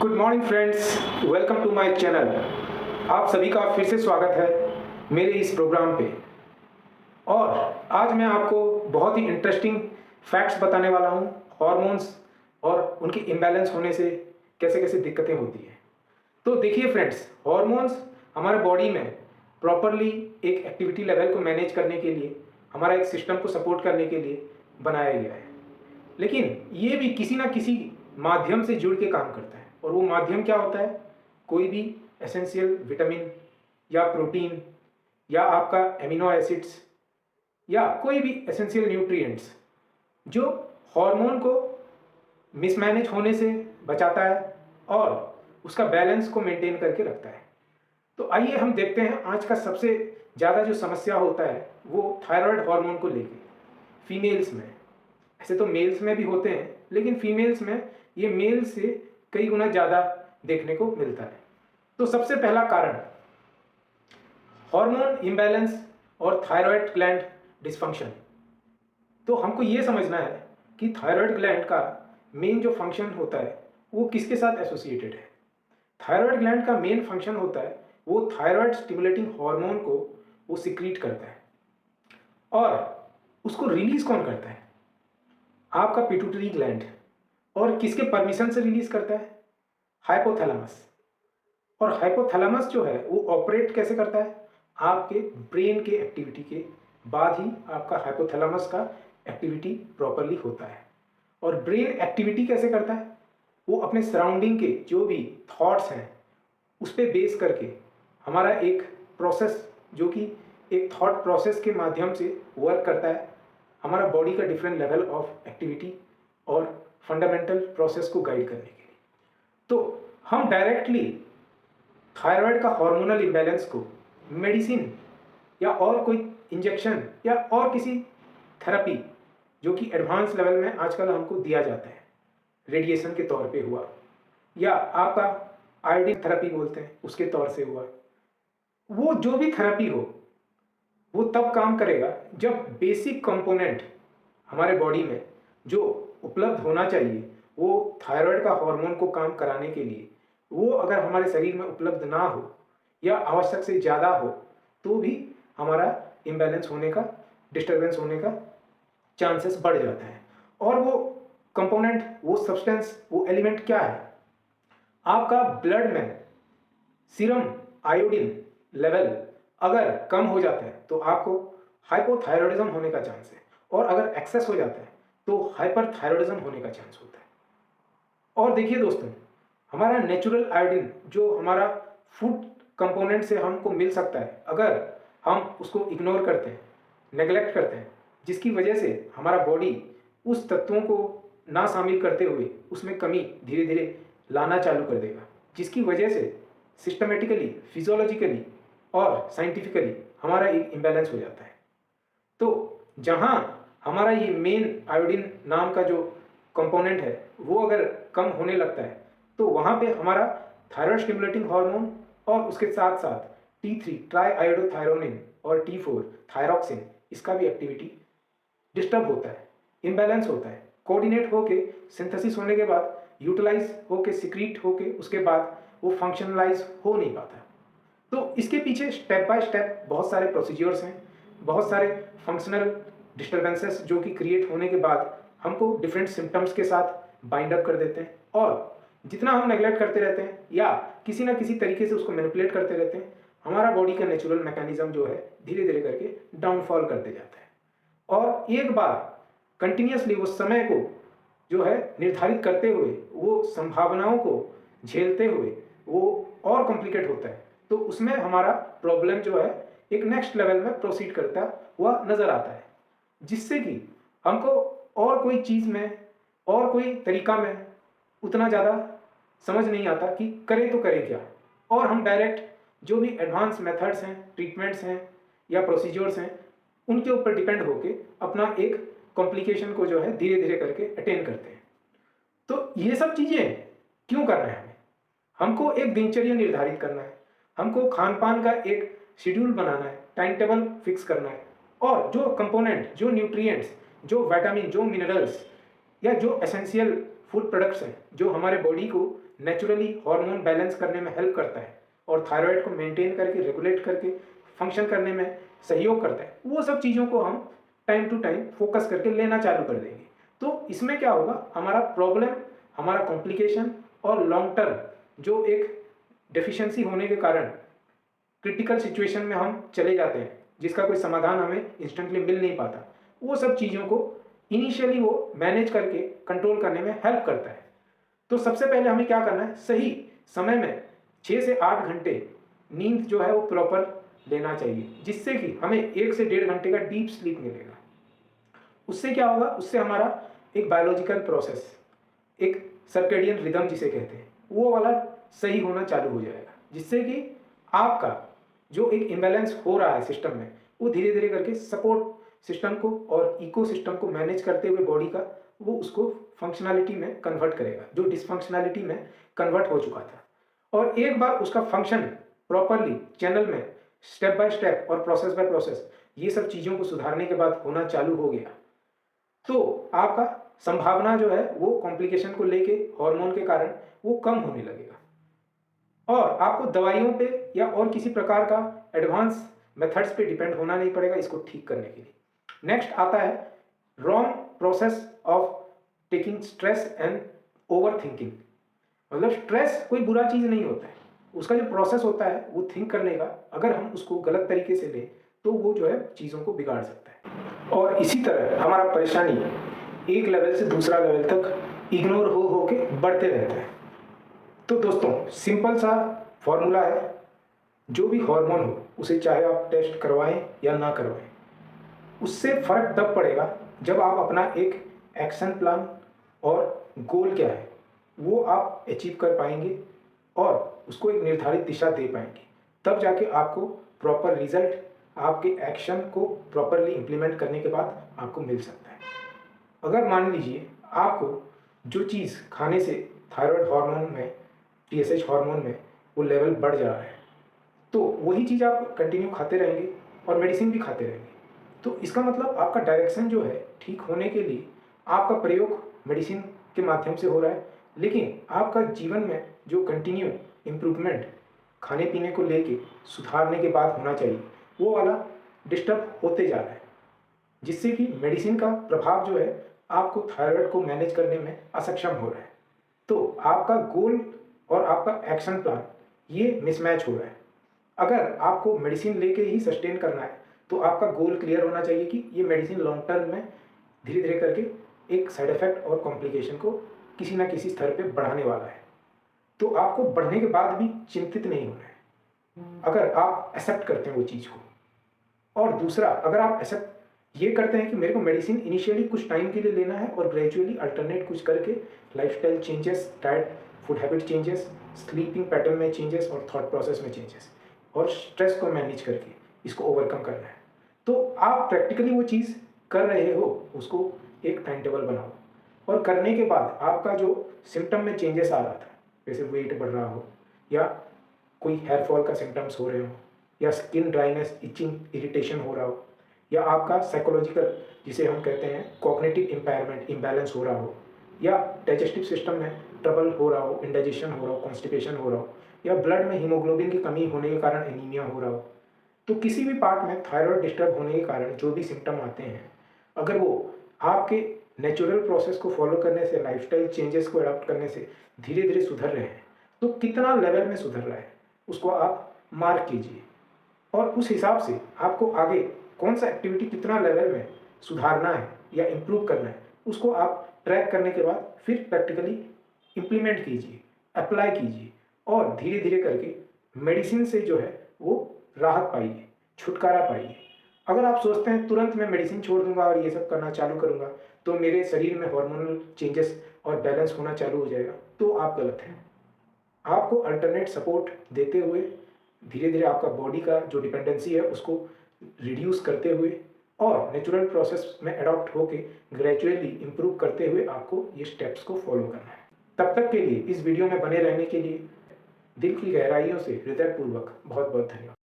Good morning friends, welcome to my channel. आप सभी का फिर से स्वागत है मेरे इस प्रोग्राम पे। और आज मैं आपको बहुत ही इंटरेस्टिंग फैक्ट्स बताने वाला हूँ हॉर्मोन्स और उनके इम्बैलेंस होने से कैसे कैसे दिक्कतें होती हैं। तो देखिए फ्रेंड्स, हॉर्मोन्स हमारे बॉडी में प्रॉपरली एक एक्टिविटी लेवल को मैनेज करने के लिए, हमारा एक सिस्टम को सपोर्ट करने के लिए बनाया गया है। लेकिन ये भी किसी ना किसी माध्यम से जुड़ के काम करता है। और वो माध्यम क्या होता है? कोई भी एसेंशियल विटामिन या प्रोटीन या आपका एमिनो एसिड्स या कोई भी एसेंशियल न्यूट्रिएंट्स जो हार्मोन को मिसमैनेज होने से बचाता है और उसका बैलेंस को मेंटेन करके रखता है। तो आइए हम देखते हैं आज का सबसे ज़्यादा जो समस्या होता है वो थायराइड हार्मोन को लेके फीमेल्स में। ऐसे तो मेल्स में भी होते हैं, लेकिन फीमेल्स में ये मेल से कई गुना ज़्यादा देखने को मिलता है। तो सबसे पहला कारण हार्मोन इम्बैलेंस और थायराइड ग्लैंड डिसफंक्शन। तो हमको ये समझना है कि थायराइड ग्लैंड का मेन जो फंक्शन होता है वो किसके साथ एसोसिएटेड है। थायराइड ग्लैंड का मेन फंक्शन होता है वो थायराइड स्टिमुलेटिंग हार्मोन को वो सिक्रीट करता है। और उसको रिलीज कौन करता है? आपका पिट्यूटरी ग्लैंड। और किसके परमिशन से रिलीज करता है? हाइपोथैलेमस। और हाइपोथैलेमस जो है वो ऑपरेट कैसे करता है? आपके ब्रेन के एक्टिविटी के बाद ही आपका हाइपोथैलेमस का एक्टिविटी प्रॉपरली होता है। और ब्रेन एक्टिविटी कैसे करता है? वो अपने सराउंडिंग के जो भी थॉट्स हैं उस पर बेस करके हमारा एक प्रोसेस जो कि एक थॉट प्रोसेस के माध्यम से वर्क करता है, हमारा बॉडी का डिफरेंट लेवल ऑफ एक्टिविटी और फंडामेंटल प्रोसेस को गाइड करने के लिए। तो हम डायरेक्टली थायराइड का हार्मोनल इम्बैलेंस को मेडिसिन या और कोई इंजेक्शन या और किसी थेरेपी जो कि एडवांस लेवल में आजकल हमको दिया जाता है, रेडिएशन के तौर पे हुआ या आपका आयोडीन थेरेपी बोलते हैं उसके तौर से हुआ, वो जो भी थेरेपी हो वो तब काम करेगा जब बेसिक कंपोनेंट हमारे बॉडी में जो उपलब्ध होना चाहिए वो थायराइड का हार्मोन को काम कराने के लिए, वो अगर हमारे शरीर में उपलब्ध ना हो या आवश्यक से ज़्यादा हो तो भी हमारा इम्बैलेंस होने का, डिस्टर्बेंस होने का चांसेस बढ़ जाता है। और वो कंपोनेंट, वो सब्सटेंस, वो एलिमेंट क्या है? आपका ब्लड में सीरम आयोडीन लेवल अगर कम हो जाता है तो आपको हाइपोथायरॉयडिज्म होने का चांस है, और अगर एक्सेस हो जाता है तो हाइपरथायरॉयडिज्म होने का चांस होता है। और देखिए दोस्तों, हमारा नेचुरल आयोडीन जो हमारा फूड कंपोनेंट से हमको मिल सकता है, अगर हम उसको इग्नोर करते हैं, नेग्लेक्ट करते हैं, जिसकी वजह से हमारा बॉडी उस तत्वों को ना शामिल करते हुए उसमें कमी धीरे धीरे लाना चालू कर देगा, जिसकी वजह से सिस्टमेटिकली, फिजियोलॉजिकली और साइंटिफिकली हमारा एक इम्बैलेंस हो जाता है। तो जहाँ हमारा ये मेन आयोडीन नाम का जो कंपोनेंट है वो अगर कम होने लगता है तो वहाँ पे हमारा थायराइड स्टिमुलेटिंग हार्मोन और उसके साथ साथ T3 ट्राई आयोडोथायरोनिन और T4 थायरॉक्सिन, इसका भी एक्टिविटी डिस्टर्ब होता है, इम्बैलेंस होता है। कोऑर्डिनेट होके सिंथेसिस होने के बाद, यूटिलाइज होके, सिक्रीट होके, उसके बाद वो फंक्शनलाइज हो नहीं पाता। तो इसके पीछे स्टेप बाय स्टेप बहुत सारे प्रोसीजर्स हैं, बहुत सारे फंक्शनल डिस्टर्बेंसेस जो कि क्रिएट होने के बाद हमको डिफरेंट सिम्टम्स के साथ बाइंड अप कर देते हैं। और जितना हम नेग्लेक्ट करते रहते हैं या किसी ना किसी तरीके से उसको मैनिपुलेट करते रहते हैं, हमारा बॉडी का नेचुरल मैकेनिज्म जो है धीरे धीरे करके डाउनफॉल करते जाता है। और एक बार कंटिन्यूसली वो समय को जो है निर्धारित करते हुए, वो संभावनाओं को झेलते हुए वो और कॉम्प्लिकेट होता है, तो उसमें हमारा प्रॉब्लम जो है एक नेक्स्ट लेवल में प्रोसीड करता हुआ नज़र आता है, जिससे कि हमको और कोई चीज़ में और कोई तरीका में उतना ज़्यादा समझ नहीं आता कि करें तो करें क्या। और हम डायरेक्ट जो भी एडवांस मेथड्स हैं, ट्रीटमेंट्स हैं या प्रोसीजर्स हैं, उनके ऊपर डिपेंड होके अपना एक कॉम्प्लिकेशन को जो है धीरे धीरे करके अटेन करते हैं। तो ये सब चीज़ें क्यों करना है? हमको एक दिनचर्या निर्धारित करना है, हमको खान पान का एक शेड्यूल बनाना है, टाइम टेबल फिक्स करना है, और जो कंपोनेंट, जो न्यूट्रिएंट्स, जो विटामिन, जो मिनरल्स या जो एसेंशियल फूड प्रोडक्ट्स हैं जो हमारे बॉडी को नेचुरली हार्मोन बैलेंस करने में हेल्प करता है और थायराइड को मेंटेन करके रेगुलेट करके फंक्शन करने में सहयोग करता है, वो सब चीज़ों को हम टाइम टू टाइम फोकस करके लेना चालू कर देंगे। तो इसमें क्या होगा, हमारा प्रॉब्लम, हमारा कॉम्प्लिकेशन और लॉन्ग टर्म जो एक डेफिशिएंसी होने के कारण क्रिटिकल सिचुएशन में हम चले जाते हैं जिसका कोई समाधान हमें इंस्टेंटली मिल नहीं पाता, वो सब चीज़ों को इनिशियली वो मैनेज करके कंट्रोल करने में हेल्प करता है। तो सबसे पहले हमें क्या करना है, सही समय में 6 से 8 घंटे नींद जो है वो प्रॉपर लेना चाहिए, जिससे कि हमें 1 से 1.5 घंटे का डीप स्लीप मिलेगा। उससे क्या होगा, उससे हमारा एक बायोलॉजिकल प्रोसेस, एक सर्केडियन रिदम जिसे कहते हैं, वो वाला सही होना चालू हो जाएगा, जिससे कि आपका जो एक इम्बैलेंस हो रहा है सिस्टम में, वो धीरे धीरे करके सपोर्ट सिस्टम को और इको सिस्टम को मैनेज करते हुए बॉडी का वो उसको फंक्शनैलिटी में कन्वर्ट करेगा, जो डिसफंक्शनैलिटी में कन्वर्ट हो चुका था। और एक बार उसका फंक्शन प्रॉपरली चैनल में स्टेप बाय स्टेप और प्रोसेस बाय प्रोसेस ये सब चीज़ों को सुधारने के बाद होना चालू हो गया, तो आपका संभावना जो है वो कॉम्प्लिकेशन को लेके हार्मोन के कारण वो कम होने लगेगा और आपको दवाइयों पे या और किसी प्रकार का एडवांस मेथड्स पे डिपेंड होना नहीं पड़ेगा इसको ठीक करने के लिए। नेक्स्ट आता है wrong process of taking stress and over thinking. मतलब स्ट्रेस कोई बुरा चीज़ नहीं होता है, उसका जो प्रोसेस होता है वो थिंक करने का, अगर हम उसको गलत तरीके से लें तो वो जो है चीज़ों को बिगाड़ सकता है। और इसी तरह हमारा परेशानी एक लेवल से दूसरा लेवल तक इग्नोर हो के बढ़ते रहता है। तो दोस्तों सिंपल सा फॉर्मूला है, जो भी हार्मोन हो उसे चाहे आप टेस्ट करवाएं या ना करवाएं, उससे फ़र्क तब पड़ेगा जब आप अपना एक एक्शन प्लान और गोल क्या है वो आप अचीव कर पाएंगे और उसको एक निर्धारित दिशा दे पाएंगे, तब जाके आपको प्रॉपर रिजल्ट आपके एक्शन को प्रॉपरली इम्प्लीमेंट करने के बाद आपको मिल सकता है। अगर मान लीजिए आपको जो चीज़ खाने से थायराइड हार्मोन में, TSH हार्मोन में वो लेवल बढ़ जा रहा है, तो वही चीज़ आप कंटिन्यू खाते रहेंगे और मेडिसिन भी खाते रहेंगे, तो इसका मतलब आपका डायरेक्शन जो है ठीक होने के लिए आपका प्रयोग मेडिसिन के माध्यम से हो रहा है, लेकिन आपका जीवन में जो कंटिन्यू इम्प्रूवमेंट खाने पीने को लेके सुधारने के बाद होना चाहिए वो वाला डिस्टर्ब होते जा रहा है, जिससे कि मेडिसिन का प्रभाव जो है आपको थायराइड को मैनेज करने में असक्षम हो रहा है। तो आपका गोल और आपका एक्शन प्लान ये मिसमैच हो रहा है। अगर आपको मेडिसिन लेके ही सस्टेन करना है तो आपका गोल क्लियर होना चाहिए कि ये मेडिसिन लॉन्ग टर्म में धीरे धीरे करके एक साइड इफेक्ट और कॉम्प्लिकेशन को किसी ना किसी स्तर पे बढ़ाने वाला है। तो आपको बढ़ने के बाद भी चिंतित नहीं होना है अगर आप एक्सेप्ट करते हैं वो चीज़ को। और दूसरा, अगर आप एक्सेप्ट ये करते हैं कि मेरे को मेडिसिन इनिशियली कुछ टाइम के लिए लेना है और ग्रेजुअली अल्टरनेट कुछ करके lifestyle changes, diet, food habit changes, sleeping pattern में चेंजेस और थॉट प्रोसेस में चेंजेस और स्ट्रेस को मैनेज करके इसको ओवरकम करना है, तो आप प्रैक्टिकली वो चीज़ कर रहे हो, उसको एक टाइम टेबल बनाओ और करने के बाद आपका जो सिम्टम में चेंजेस आ रहा था, जैसे वेट बढ़ रहा हो या कोई हेयर फॉल का सिम्टम्स हो रहे हो या स्किन ड्राइनेस, इचिंग, इरिटेशन हो रहा हो या आपका साइकोलॉजिकल जिसे हम कहते हैं कॉग्निटिव इम्पेयरमेंट, इम्बैलेंस हो रहा हो या डाइजेस्टिव सिस्टम में ट्रबल हो रहा हो, इंडाइजेशन हो रहा हो, कॉन्स्टिपेशन हो रहा हो या ब्लड में हीमोग्लोबिन की कमी होने के कारण एनीमिया हो रहा हो, तो किसी भी पार्ट में थायराइड डिस्टर्ब होने के कारण जो भी सिम्टम आते हैं, अगर वो आपके नेचुरल प्रोसेस को फॉलो करने से, लाइफस्टाइल चेंजेस को अडॉप्ट करने से धीरे धीरे सुधर रहे हैं, तो कितना लेवल में सुधर रहा है उसको आप मार्क कीजिए और उस हिसाब से आपको आगे कौन सा एक्टिविटी कितना लेवल में सुधारना है या इम्प्रूव करना है उसको आप ट्रैक करने के बाद फिर प्रैक्टिकली इम्प्लीमेंट कीजिए, अप्लाई कीजिए और धीरे धीरे करके मेडिसिन से जो है वो राहत पाइए, छुटकारा पाइए। अगर आप सोचते हैं तुरंत मैं मेडिसिन छोड़ दूंगा और ये सब करना चालू करूंगा तो मेरे शरीर में हार्मोनल चेंजेस और बैलेंस होना चालू हो जाएगा, तो आप गलत हैं। आपको अल्टरनेट सपोर्ट देते हुए धीरे धीरे आपका बॉडी का जो डिपेंडेंसी है उसको रिड्यूस करते हुए और नेचुरल प्रोसेस में अडॉप्ट होके ग्रेजुअली इम्प्रूव करते हुए आपको ये स्टेप्स को फॉलो करना है। तब तक के लिए इस वीडियो में बने रहने के लिए दिल की गहराइयों से हृदयपूर्वक बहुत बहुत धन्यवाद।